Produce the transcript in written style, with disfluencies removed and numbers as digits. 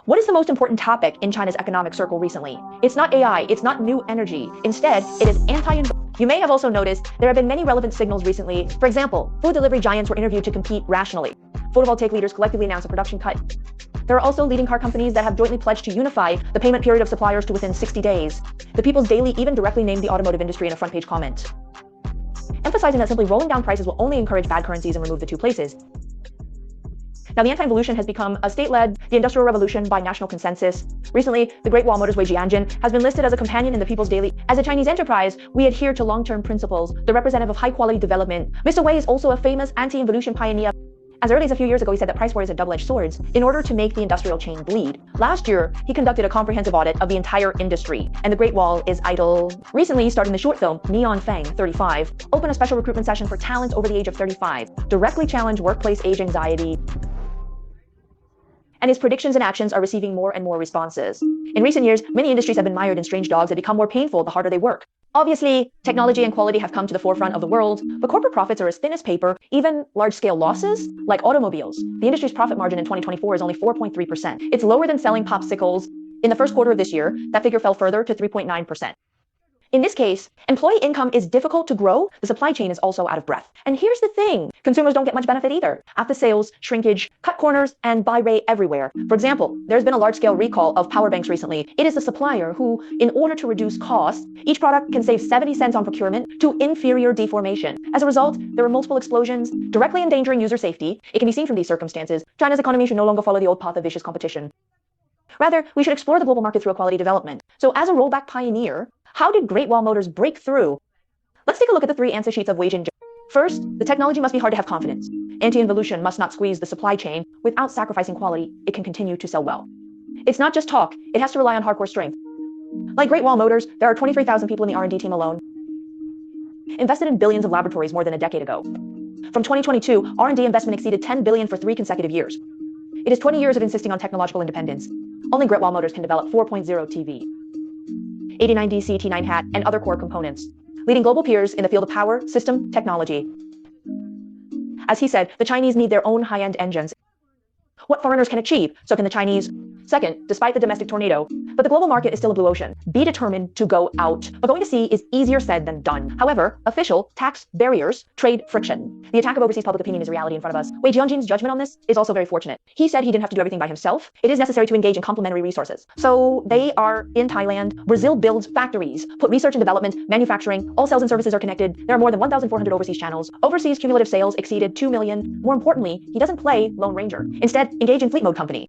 What is the most important topic in China's economic circle recently? It's not AI, it's not new energy. Instead, it is You may have also noticed there have been many relevant signals recently. For example, food delivery giants were interviewed to compete rationally. Photovoltaic leaders collectively announced a production cut. There are also leading car companies that have jointly pledged to unify the payment period of suppliers to within 60 days. The People's Daily even directly named the automotive industry in a front-page comment, emphasizing that simply rolling down prices will only encourage bad currencies and remove the two places. Now, the anti-involution has become a state-led, the Industrial Revolution by national consensus. Recently, the Great Wall Motors Wei Jianjin has been listed as a companion in the People's Daily. As a Chinese enterprise, we adhere to long-term principles, the representative of high-quality development. Mr. Wei is also a famous anti-involution pioneer. As early as a few years ago, he said that price war is a double-edged sword in order to make the industrial chain bleed. Last year, he conducted a comprehensive audit of the entire industry, and the Great Wall is idle. Recently, starting the short film Neon Fang 35, opened a special recruitment session for talents over the age of 35, directly challenge workplace age anxiety. And his predictions and actions are receiving more and more responses. In recent years, many industries have been mired in strange dogs that become more painful the harder they work. Obviously, technology and quality have come to the forefront of the world, but corporate profits are as thin as paper. Even large-scale losses, like automobiles. The industry's profit margin in 2024 is only 4.3%. It's lower than selling popsicles. In the first quarter of this year, that figure fell further to 3.9%. In this case, employee income is difficult to grow, the supply chain is also out of breath. And here's the thing, consumers don't get much benefit either. After sales, shrinkage, cut corners, and buy rate everywhere. For example, there's been a large-scale recall of power banks recently. It is the supplier who, in order to reduce costs, each product can save 70 cents on procurement to inferior deformation. As a result, there are multiple explosions, directly endangering user safety. It can be seen from these circumstances, China's economy should no longer follow the old path of vicious competition. Rather, we should explore the global market through equality development. So as a rollback pioneer, how did Great Wall Motors break through? Let's take a look at the 3 answer sheets of Wei Jianjin. First, the technology must be hard to have confidence. Anti-involution must not squeeze the supply chain. Without sacrificing quality, it can continue to sell well. It's not just talk, it has to rely on hardcore strength. Like Great Wall Motors, there are 23,000 people in the R&D team alone, invested in billions of laboratories more than a decade ago. From 2022, R&D investment exceeded 10 billion for 3 consecutive years. It is 20 years of insisting on technological independence. Only Great Wall Motors can develop 4.0 TV. 89DC T9 hat, and other core components, leading global peers in the field of power, system, technology. As he said, the Chinese need their own high-end engines. What foreigners can achieve, so can the Chinese. Second, despite the domestic tornado, but the global market is still a blue ocean. Be determined to go out. But going to sea is easier said than done. However, official, tax barriers, trade friction. The attack of overseas public opinion is a reality in front of us. Wei Jianjin's judgment on this is also very fortunate. He said he didn't have to do everything by himself. It is necessary to engage in complementary resources. So they are in Thailand. Brazil builds factories, put research and development, manufacturing, all sales and services are connected. There are more than 1,400 overseas channels. Overseas cumulative sales exceeded 2 million. More importantly, he doesn't play Lone Ranger. Instead, engage in fleet mode company.